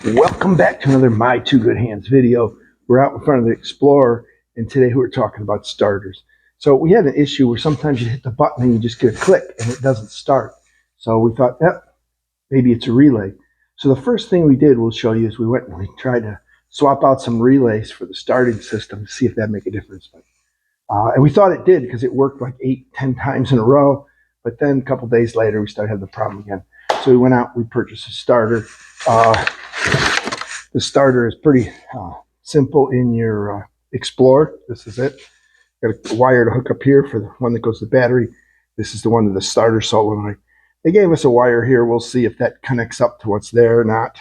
Welcome back to another My Two Good Hands video. We're out in front of the Explorer, and today we're talking about starters. So we had an issue where sometimes you hit the button and you just get a click and it doesn't start. So we thought, maybe it's a relay. So the first thing we did, we'll show you, is we went and we tried to swap out some relays for the starting system to see if that'd make a difference. And we thought it did because it worked like 8-10 times in a row. But then a couple days later, we started having the problem again. So we went out, we purchased a starter. The starter is pretty simple in your Explorer. This is it. Got a wire to hook up here for the one that goes to the battery. This is the one to the starter solenoid. They gave us a wire here. We'll see if that connects up to what's there or not.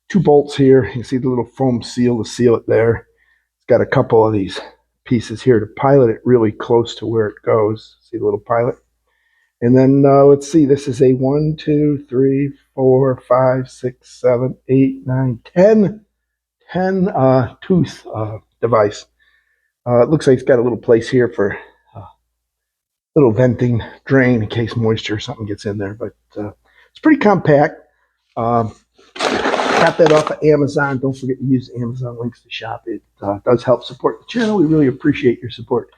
2 bolts here. You can see the little foam seal to seal it there. It's got a couple of these pieces here to pilot it really close to where it goes. See the little pilot? And then let's see, this is a 1, 2, 3, 4, 5, 6, 7, 8, 9, 10 tooth device. It looks like it's got a little place here for a little venting drain in case moisture or something gets in there. But it's pretty compact. Got that off of Amazon. Don't forget to use Amazon links to shop. It does help support the channel. We really appreciate your support.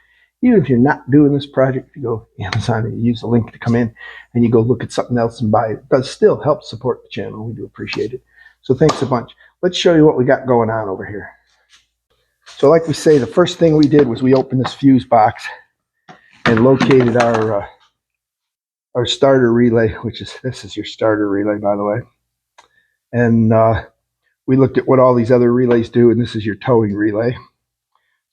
Even if you're not doing this project, if you go to Amazon and you use the link to come in and you go look at something else and buy it, it does still help support the channel. We do appreciate it. So thanks a bunch. Let's show you what we got going on over here. So like we say, the first thing we did was we opened this fuse box and located our starter relay, this is your starter relay, by the way. And we looked at what all these other relays do, and this is your towing relay.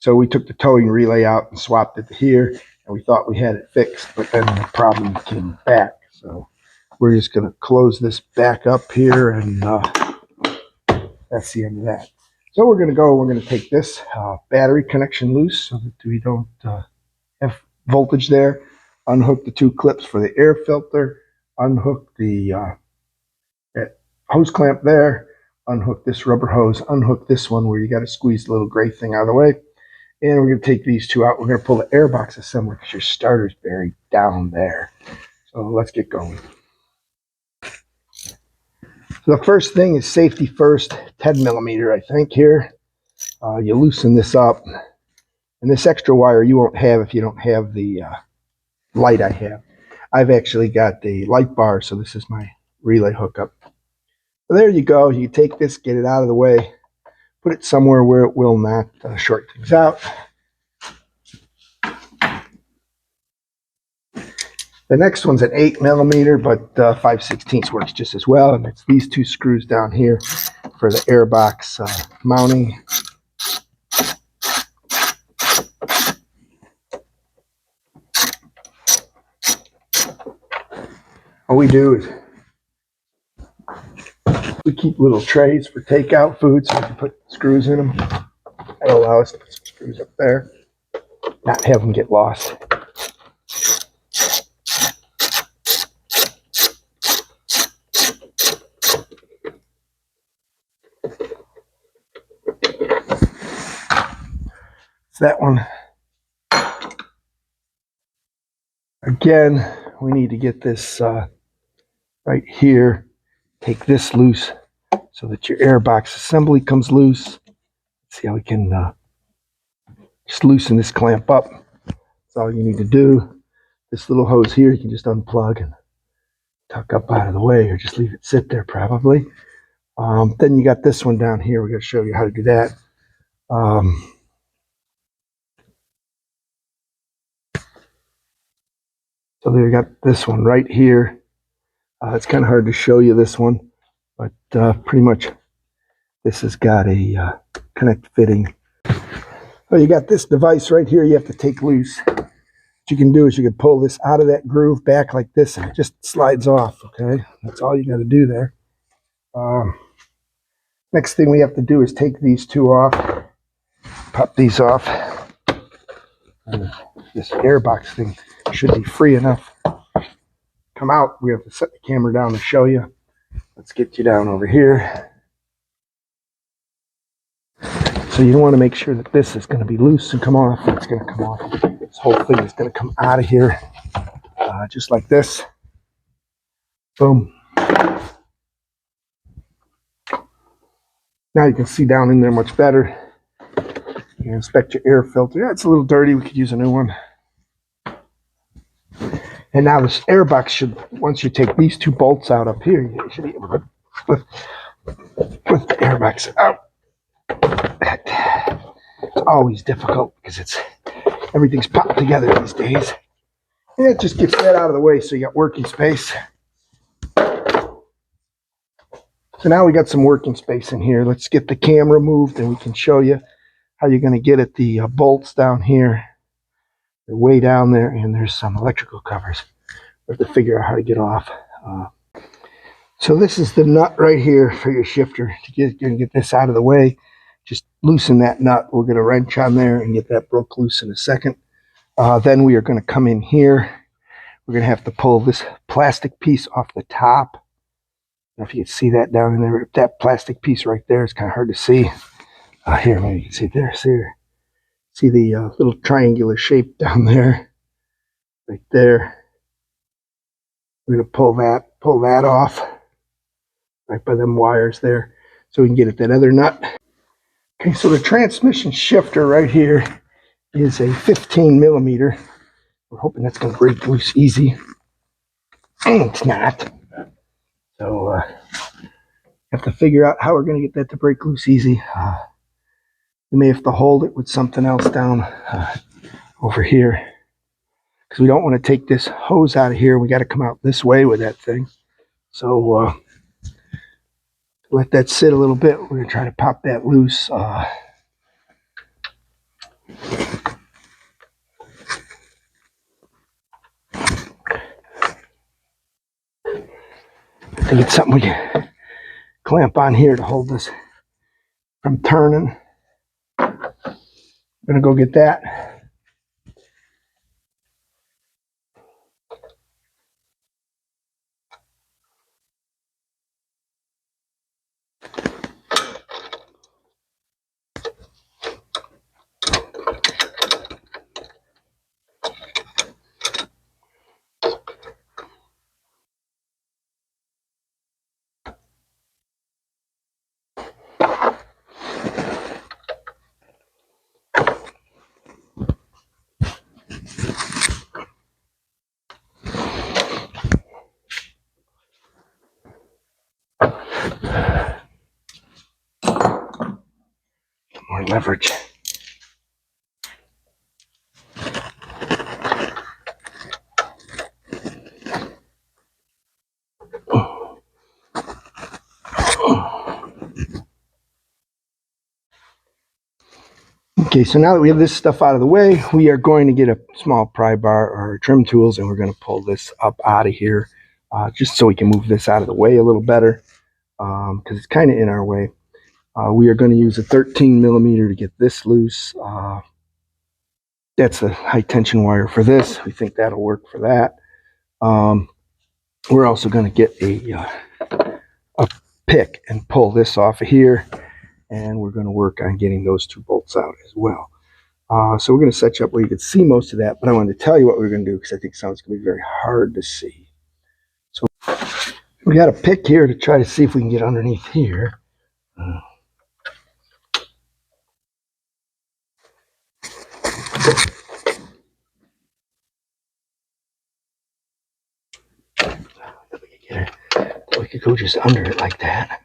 So we took the towing relay out and swapped it to here, and we thought we had it fixed, but then the problem came back. So we're just going to close this back up here, and that's the end of that. So we're going to take this battery connection loose so that we don't have voltage there, unhook the 2 clips for the air filter, unhook the hose clamp there, unhook this rubber hose, unhook this one where you got to squeeze the little gray thing out of the way. And we're going to take these 2 out. We're going to pull the airbox assembly because your starter's buried down there. So let's get going. So the first thing is safety first, 10 millimeter, I think, here. You loosen this up. And this extra wire you won't have if you don't have the light I have. I've actually got the light bar, so this is my relay hookup. So there you go. You take this, get it out of the way. Put it somewhere where it will not short things out. The next one's an 8 millimeter, but 5/16 works just as well. And it's these 2 screws down here for the airbox mounting. What we do is we keep little trays for takeout food, so we can put screws in them. That'll allow us to put some screws up there, not have them get lost. So that one, again, we need to get this right here. Take this loose so that your airbox assembly comes loose. See how we can just loosen this clamp up. That's all you need to do. This little hose here, you can just unplug and tuck up out of the way, or just leave it sit there probably. Then you got this one down here. We're going to show you how to do that. So there you got this one right here. It's kind of hard to show you this one, but pretty much this has got a connect fitting. So you got this device right here you have to take loose. What you can do is you can pull this out of that groove back like this, and it just slides off, okay? That's all you got to do there. Next thing we have to do is take these 2 off, pop these off. And this airbox thing should be free enough. Come out. We have to set the camera down to show you. Let's get you down over here. So you want to make sure that this is going to be loose and come off. It's going to come off. This whole thing is going to come out of here just like this. Boom. Now you can see down in there much better. You can inspect your air filter. Yeah, it's a little dirty. We could use a new one. And now this airbox should, once you take these two bolts out up here, you should be able to lift the airbox out. It's always difficult because everything's popped together these days. And it just gets that out of the way so you got working space. So now we got some working space in here. Let's get the camera moved and we can show you how you're going to get at the bolts down here. They're way down there, and there's some electrical covers. We have to figure out how to get off. So this is the nut right here for your shifter. To get this out of the way, just loosen that nut. We're going to wrench on there and get that broke loose in a second. Then we are going to come in here. We're going to have to pull this plastic piece off the top. If you can see that down in there, that plastic piece right there is kind of hard to see. Here, maybe you can see it there. See the little triangular shape down there, right there. We're going to pull that off right by them wires there so we can get at that other nut. Okay, so the transmission shifter right here is a 15 millimeter. We're hoping that's going to break loose easy. And it's not. So have to figure out how we're going to get that to break loose easy. We may have to hold it with something else down over here, because we don't want to take this hose out of here. We got to come out this way with that thing. So let that sit a little bit. We're going to try to pop that loose. I think it's something we can clamp on here to hold this from turning. I'm going to go get that. More leverage. Okay, so now that we have this stuff out of the way, we are going to get a small pry bar or trim tools, and we're going to pull this up out of here just so we can move this out of the way a little better, because it's kind of in our way. We are going to use a 13 millimeter to get this loose. That's a high tension wire for this. We think that'll work for that. We're also going to get a pick and pull this off of here, and we're going to work on getting those two bolts out as well. So we're going to set you up where you can see most of that, but I wanted to tell you what we're going to do because I think some of it's going to be very hard to see. So we got a pick here to try to see if we can get underneath here. We could go just under it like that.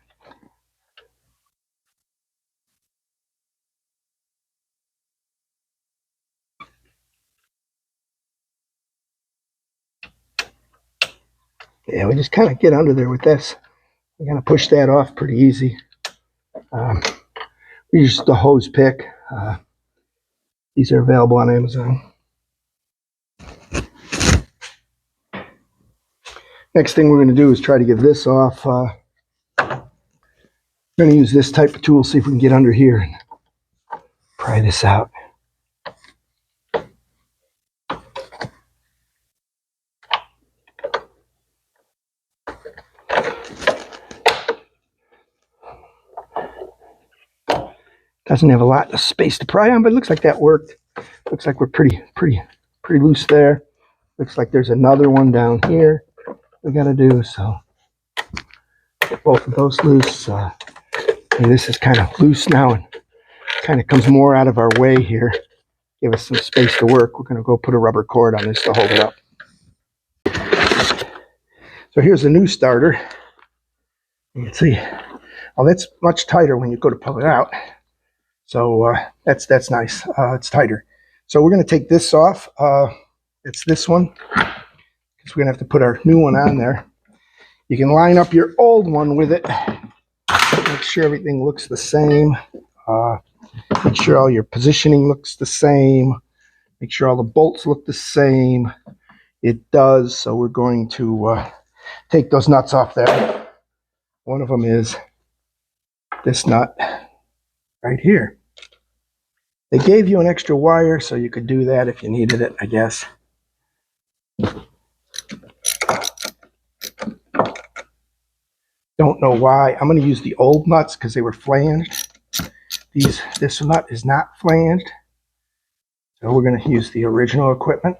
Yeah, we just kind of get under there with this. We're going to push that off pretty easy. We use the hose pick. These are available on Amazon. Next thing we're going to do is try to get this off. We're going to use this type of tool, see if we can get under here and pry this out. Doesn't have a lot of space to pry on, but it looks like that worked. Looks like we're pretty loose there. Looks like there's another one down here we got to do. So get both of those loose. This is kind of loose now and kind of comes more out of our way here. Give us some space to work. We're going to go put a rubber cord on this to hold it up. So here's the new starter. You can see, oh, that's much tighter when you go to pull it out. So that's nice. It's tighter. So we're going to take this off. It's this one, because we're going to have to put our new one on there. You can line up your old one with it. Make sure everything looks the same. Make sure all your positioning looks the same. Make sure all the bolts look the same. It does. So we're going to take those nuts off there. One of them is this nut right here. They gave you an extra wire, so you could do that if you needed it, I guess. Don't know why. I'm going to use the old nuts because they were flanged. This nut is not flanged. So we're going to use the original equipment.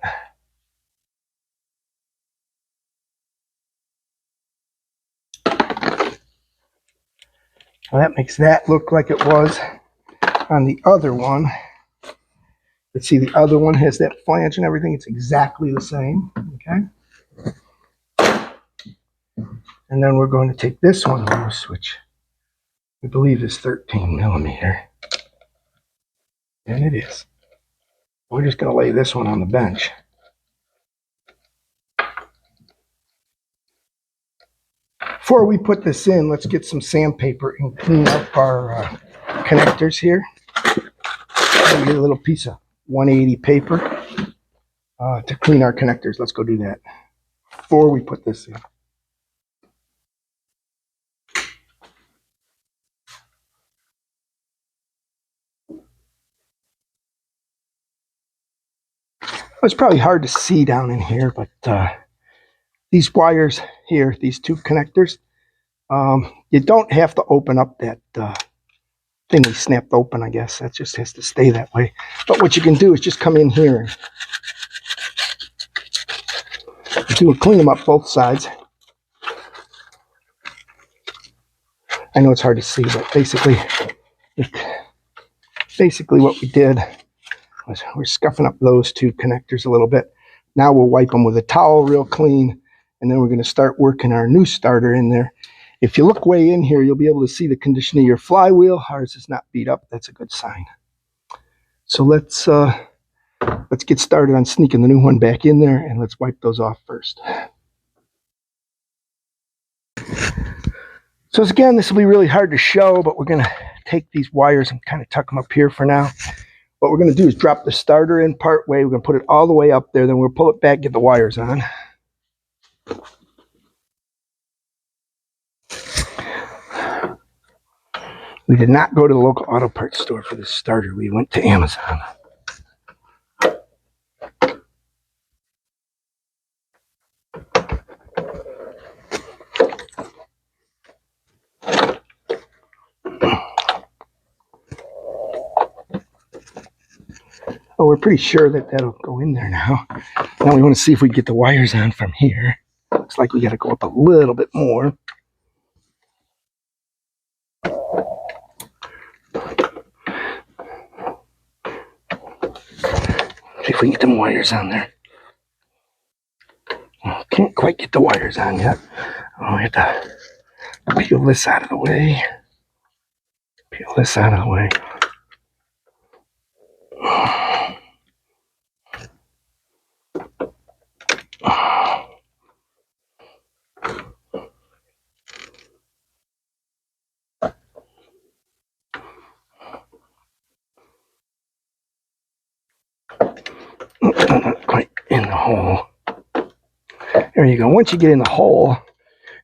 Well, that makes that look like it was on the other one. Let's see, the other one has that flange and everything. It's exactly the same. Okay. And then we're going to take this one loose, which we believe is 13 millimeter. And it is. We're just going to lay this one on the bench. Before we put this in, let's get some sandpaper and clean up our connectors here. Get a little piece of 180 paper to clean our connectors. Let's go do that before we put this in. It's probably hard to see down in here, but these wires here, these two connectors, you don't have to open up that thing we snapped open, I guess. That just has to stay that way. But what you can do is just come in here and clean them up both sides. I know it's hard to see, but basically what we did was we're scuffing up those two connectors a little bit. Now we'll wipe them with a towel real clean, and then we're going to start working our new starter in there. If you look way in here, you'll be able to see the condition of your flywheel. Ours is not beat up. That's a good sign. So let's get started on sneaking the new one back in there, and let's wipe those off first. So again, this will be really hard to show, but we're going to take these wires and kind of tuck them up here for now. What we're going to do is drop the starter in part way. We're going to put it all the way up there, then we'll pull it back, get the wires on. We did not go to the local auto parts store for this starter. We went to Amazon. Oh, we're pretty sure that that'll go in there now. Now we want to see if we can get the wires on from here. Looks like we got to go up a little bit more. See if we can get them wires on there. Oh, can't quite get the wires on yet. Oh, we have to peel this out of the way. Peel this out of the way. Not quite in the hole. There you go. Once you get in the hole,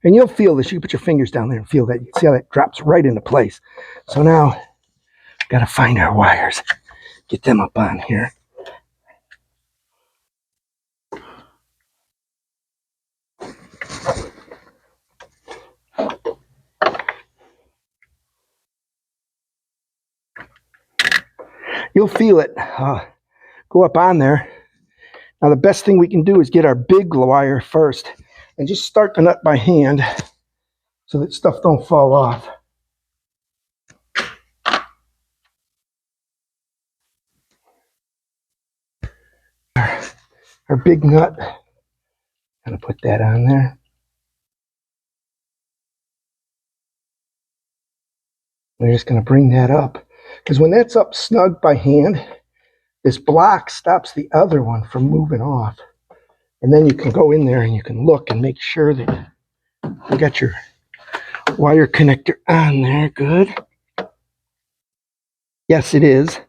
and you'll feel this, you put your fingers down there and feel that. You can see how that drops right into place. So now, we've got to find our wires. Get them up on here. You'll feel it go up on there. Now the best thing we can do is get our big wire first and just start the nut by hand so that stuff don't fall off. our big nut. Gonna put that on there. We're just gonna bring that up, because when that's up snug by hand, this block stops the other one from moving off. And then you can go in there and you can look and make sure that you got your wire connector on there. Good. Yes, it is.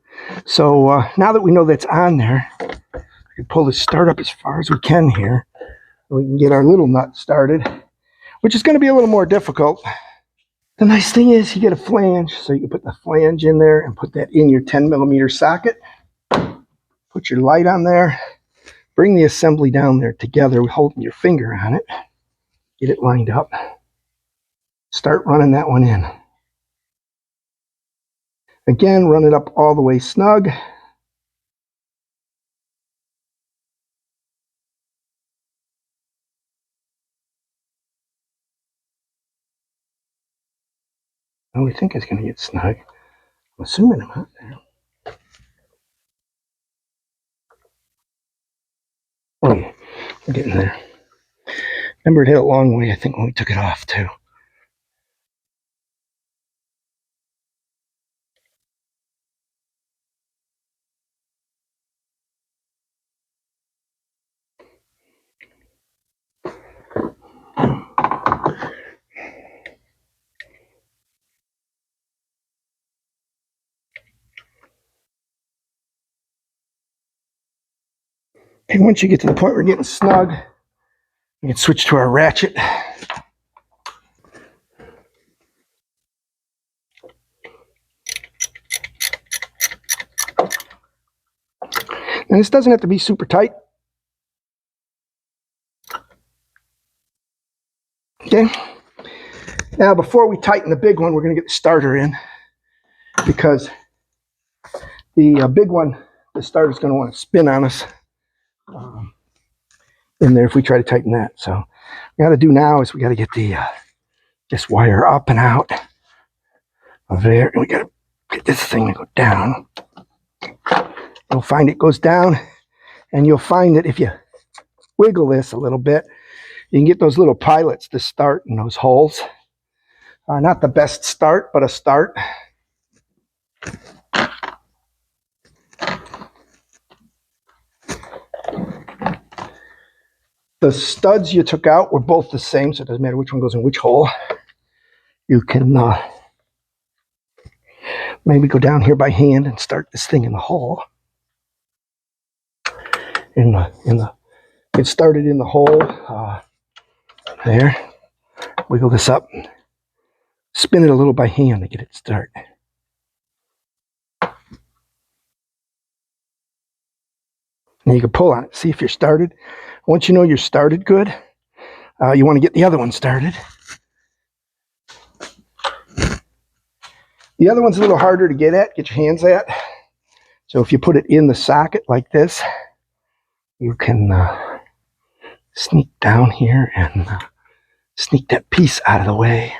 So now that we know that's on there, we can pull the start up as far as we can here. We can get our little nut started, which is going to be a little more difficult. The nice thing is you get a flange, so you can put the flange in there and put that in your 10mm socket. Put your light on there. Bring the assembly down there together with holding your finger on it. Get it lined up. Start running that one in. Again, run it up all the way snug. Oh, we think it's going to get snug. I'm assuming I'm out there. Oh yeah, we're getting there. Remember, it hit a long way, I think, when we took it off too. And once you get to the point where we're getting snug, we can switch to our ratchet. And this doesn't have to be super tight. Okay. Now, before we tighten the big one, we're going to get the starter in, because the big one, the starter's going to want to spin on us in there if we try to tighten that. So what we got to do now is we got to get the this wire up and out of there, and we got to get this thing to go down. You'll find it goes down, and you'll find that if you wiggle this a little bit, you can get those little pilots to start in those holes. Not the best start, but a start. The studs you took out were both the same, so it doesn't matter which one goes in which hole. You can maybe go down here by hand and start this thing in the hole. Get started in the hole. There. Wiggle this up. Spin it a little by hand to get it started. And you can pull on it, see if you're started. Once you know you're started good, you want to get the other one started. The other one's a little harder to get your hands at. So if you put it in the socket like this, you can sneak down here and sneak that piece out of the way.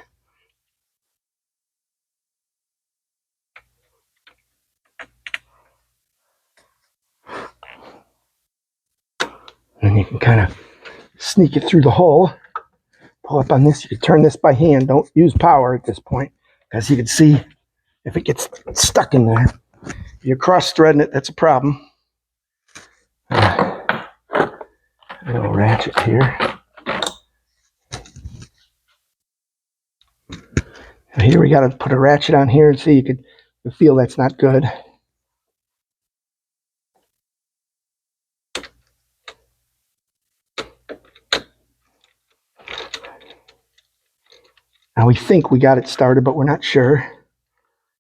And you can kind of sneak it through the hole. Pull up on this. You can turn this by hand. Don't use power at this point, because you can see if it gets stuck in there. If you're cross-threading it, that's a problem. A little ratchet here. So here we got to put a ratchet on here and see you could feel that's not good. Now we think we got it started, but we're not sure.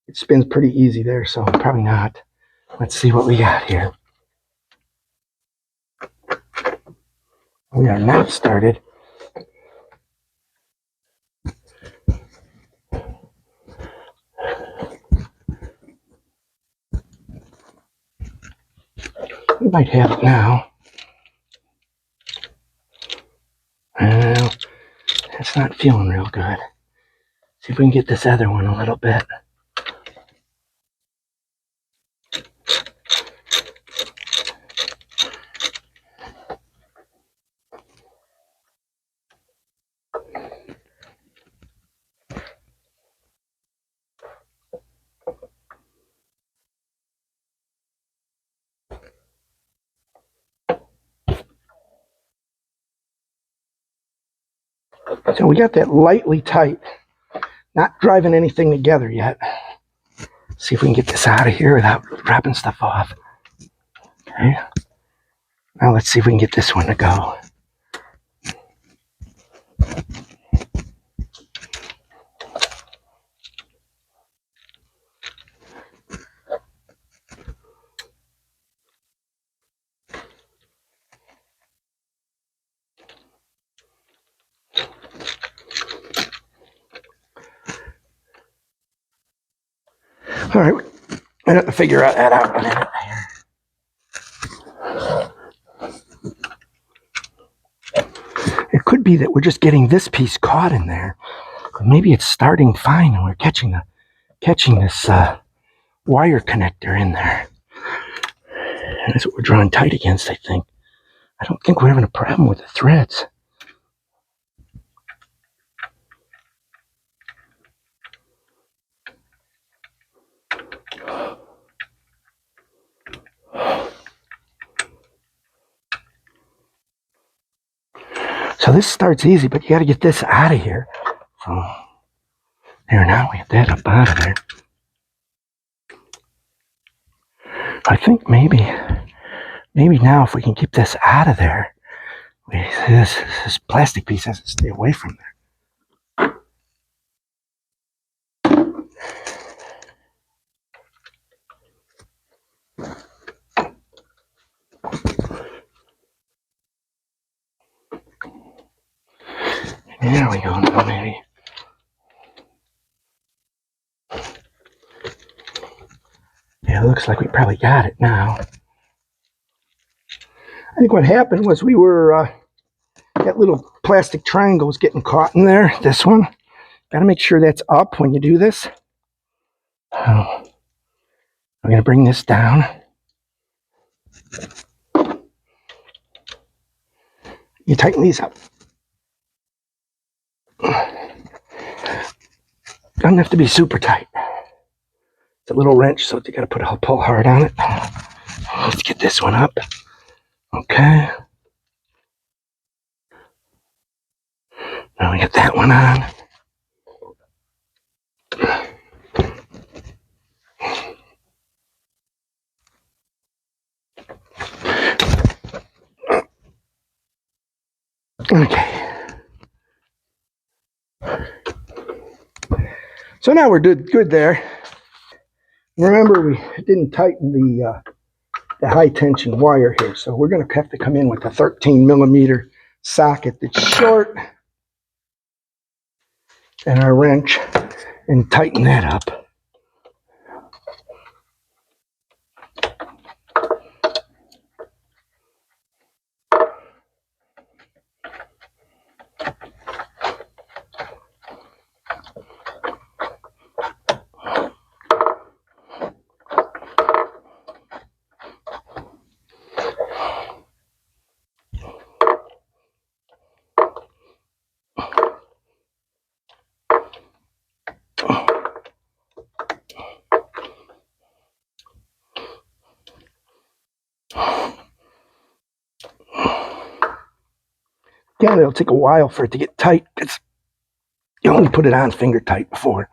It spins pretty easy there, so probably not. Let's see what we got here. We are not started. We might have it now. Well, it's not feeling real good. See if we can get this other one a little bit. So we got that lightly tight, not driving anything together yet. See if we can get this out of here without dropping stuff off. Okay. Now let's see if we can get this one to go. All right, I have to figure that out. It could be that we're just getting this piece caught in there. Maybe it's starting fine and we're catching this wire connector in there. And that's what we're drawing tight against, I think. I don't think we're having a problem with the threads. So this starts easy, but you got to get this out of here. So there, now we get that up out of there. I think maybe now if we can keep this out of there, this plastic piece has to stay away from there. There we go now, maybe. Yeah, it looks like we probably got it now. I think what happened was we were, that little plastic triangle was getting caught in there, this one. Got to make sure that's up when you do this. I'm going to bring this down. You tighten these up. Doesn't have to be super tight. It's a little wrench, so you got to pull hard on it. Let's get this one up. Okay. Now we get that one on. Okay. So now we're good there. Remember, we didn't tighten the high tension wire here, so we're going to have to come in with a 13 millimeter socket that's short and our wrench and tighten that up. Again, it'll take a while for it to get tight because you only put it on finger tight before.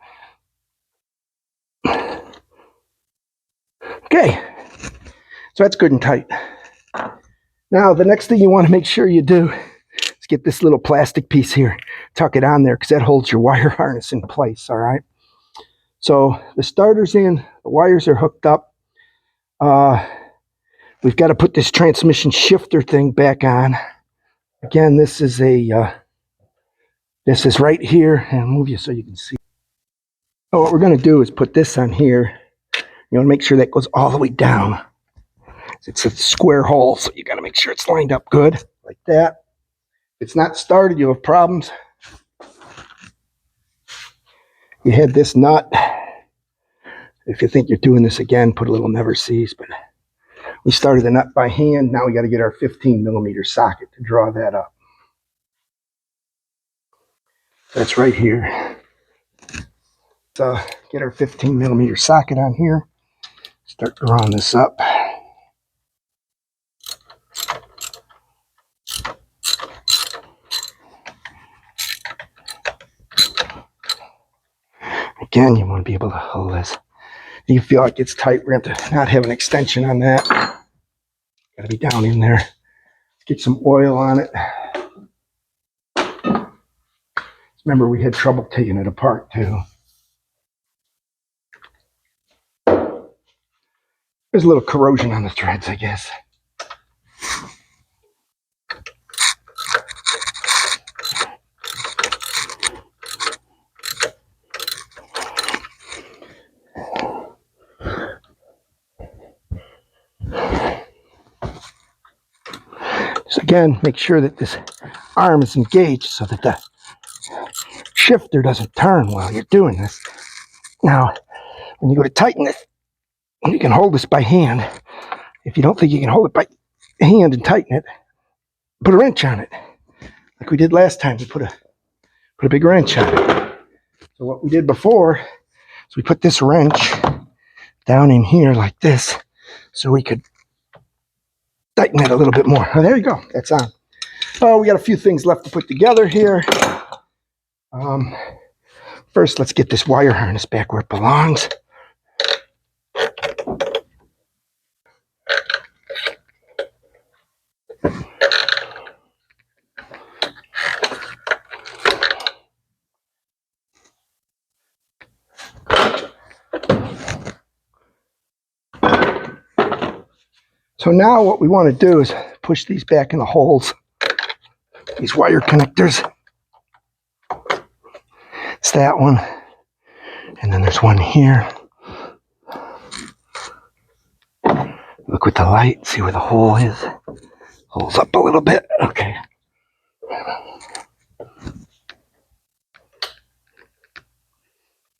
Okay, so that's good and tight. Now, the next thing you want to make sure you do is get this little plastic piece here, tuck it on there because that holds your wire harness in place, all right? So the starter's in, the wires are hooked up. We've got to put this transmission shifter thing back on. Again, this is right here, and I'll move you so you can see. So what we're going to do is put this on here. You want to make sure that goes all the way down. It's a square hole, so you got to make sure it's lined up good, like that. If it's not started, you'll have problems. You had this nut. If you think you're doing this again, put a little never cease, but we started the nut by hand. Now we got to get our 15 millimeter socket to draw that up. That's right here. Let's get our 15 millimeter socket on here. Start drawing this up. again, you want to be able to hold this. You feel like it's tight, we're going to have to not have an extension on that. Got to be down in there. Get some oil on it. Remember, we had trouble taking it apart too. There's a little corrosion on the threads, I guess. So again, make sure that this arm is engaged so that the shifter doesn't turn while you're doing this. Now, when you go to tighten it, you can hold this by hand. If you don't think you can hold it by hand and tighten it, put a wrench on it. Like we did last time, we put a big wrench on it. So what we did before is we put this wrench down in here like this so we could tighten it a little bit more. Oh, there you go. That's on. Oh, we got a few things left to put together here. First, let's get this wire harness back where it belongs. So now what we want to do is push these back in the holes, these wire connectors. It's that one, and then there's one here. Look with the light, see where the hole is. Hole's up a little bit, okay.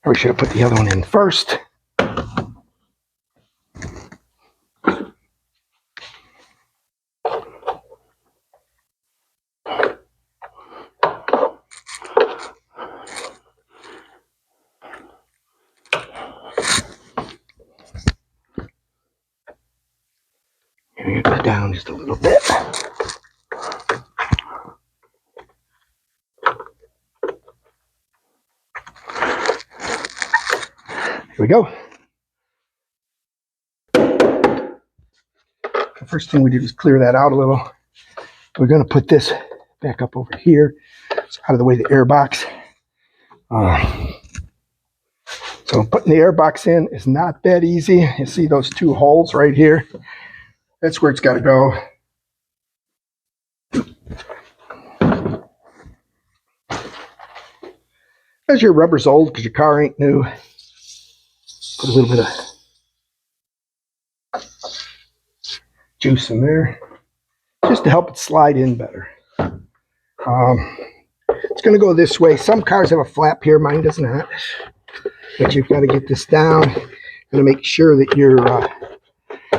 We should have put the other one in first. Here, go down just a little bit. Here we go. The first thing we did was clear that out a little. We're going to put this back up over here. It's out of the way of the airbox. So putting the airbox in is not that easy. You see those two holes right here? That's where it's got to go. As your rubber's old because your car ain't new, put a little bit of juice in there just to help it slide in better. It's going to go this way. Some cars have a flap here, mine does not. But you've got to get this down. Got to make sure that you're,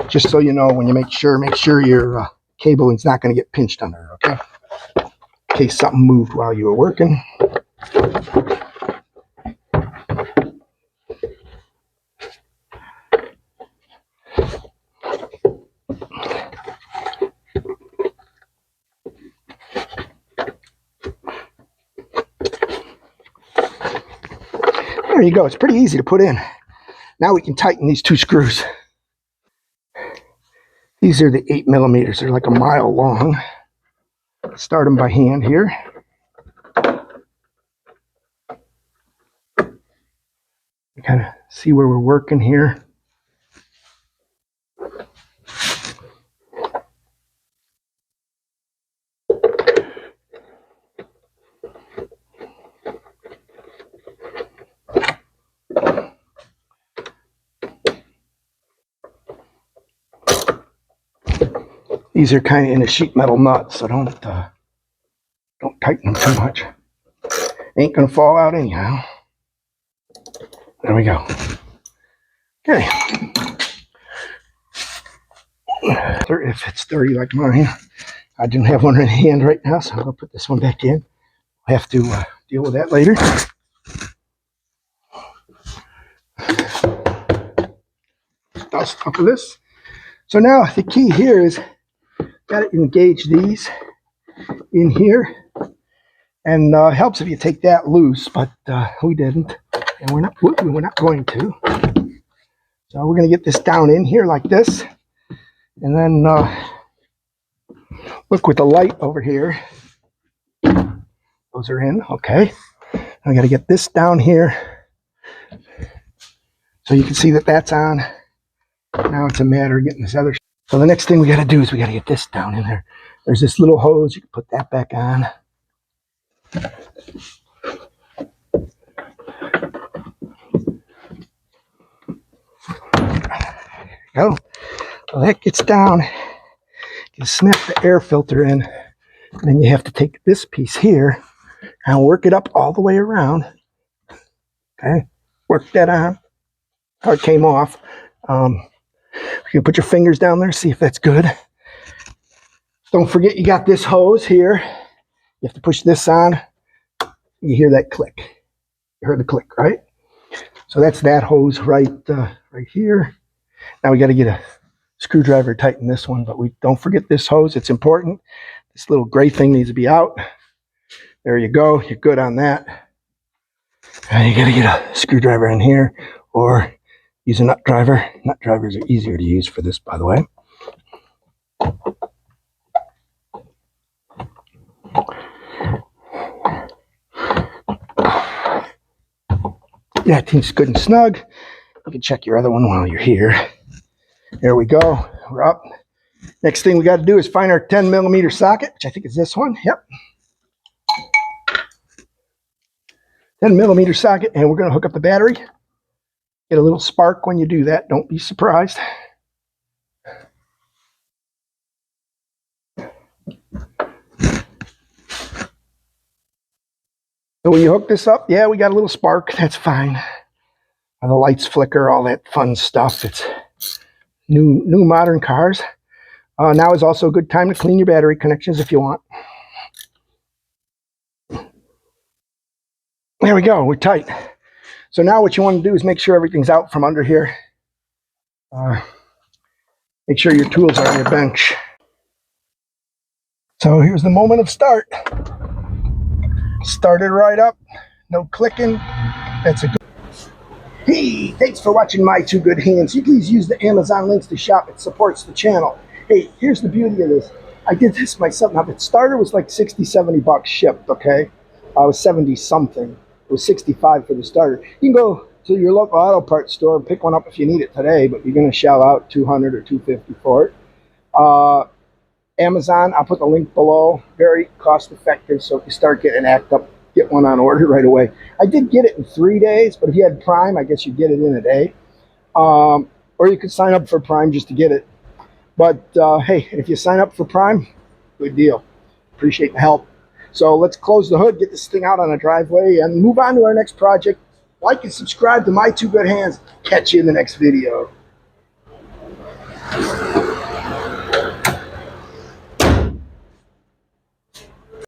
just so you know, when you make sure your cabling's not going to get pinched under, okay? In case something moved while you were working. There you go. It's pretty easy to put in. Now we can tighten these two screws. These are the 8mm. They're like a mile long. Start them by hand here. Kind of see where we're working here. These are kind of in a sheet metal nut, so don't tighten them too much. Ain't gonna fall out anyhow. There we go. Okay. If it's dirty like mine, I didn't have one in hand right now, so I'm gonna put this one back in. I'll have to deal with that later. Dust off of this. So now the key here is got to engage these in here, and helps if you take that loose, but we didn't. and we're not going to. So we're going to get this down in here like this, and then look with the light over here. Those are in, okay. I got to get this down here so you can see that that's on. Now it's a matter of getting this other. So the next thing we got to do is we got to get this down in there. There's this little hose. You can put that back on. There you go. So that gets down. You snap the air filter in, and then you have to take this piece here and work it up all the way around. Okay, work that on. How it came off. You can put your fingers down there, see if that's good. Don't forget you got this hose here. You have to push this on. You hear that click. You heard the click, right? So that's that hose right here. Now we got to get a screwdriver to tighten this one, but we don't forget this hose. It's important. This little gray thing needs to be out. There you go. You're good on that. Now you got to get a screwdriver in here or use a nut driver. Nut drivers are easier to use for this, by the way. Yeah, it seems good and snug. You can check your other one while you're here. There we go. We're up. Next thing we got to do is find our 10mm socket, which I think is this one. Yep. 10mm socket, and we're going to hook up the battery. Get a little spark when you do that. Don't be surprised. So when you hook this up, yeah, we got a little spark. That's fine. And the lights flicker, all that fun stuff. It's new modern cars. Now is also a good time to clean your battery connections if you want. There we go. We're tight. So now what you want to do is make sure everything's out from under here. Make sure your tools are on your bench. So here's the moment of start. Started right up. No clicking. That's a good. Hey, thanks for watching My Two Good Hands. You please use the Amazon links to shop. It supports the channel. Hey, here's the beauty of this. I did this myself. Now, the starter was like 60, 70 bucks shipped, okay? I was 70 something. It was 65 for the starter. You can go to your local auto parts store and pick one up if you need it today, but you're going to shell out $200 or $250 for it. Amazon, I'll put the link below. Very cost effective, so if you start getting act up, get one on order right away. I did get it in 3 days, but if you had Prime, I guess you'd get it in a day. Or you could sign up for Prime just to get it. But hey, if you sign up for Prime, good deal. Appreciate the help. So let's close the hood, get this thing out on a driveway, and move on to our next project. Like and subscribe to My Two Good Hands. Catch you in the next video.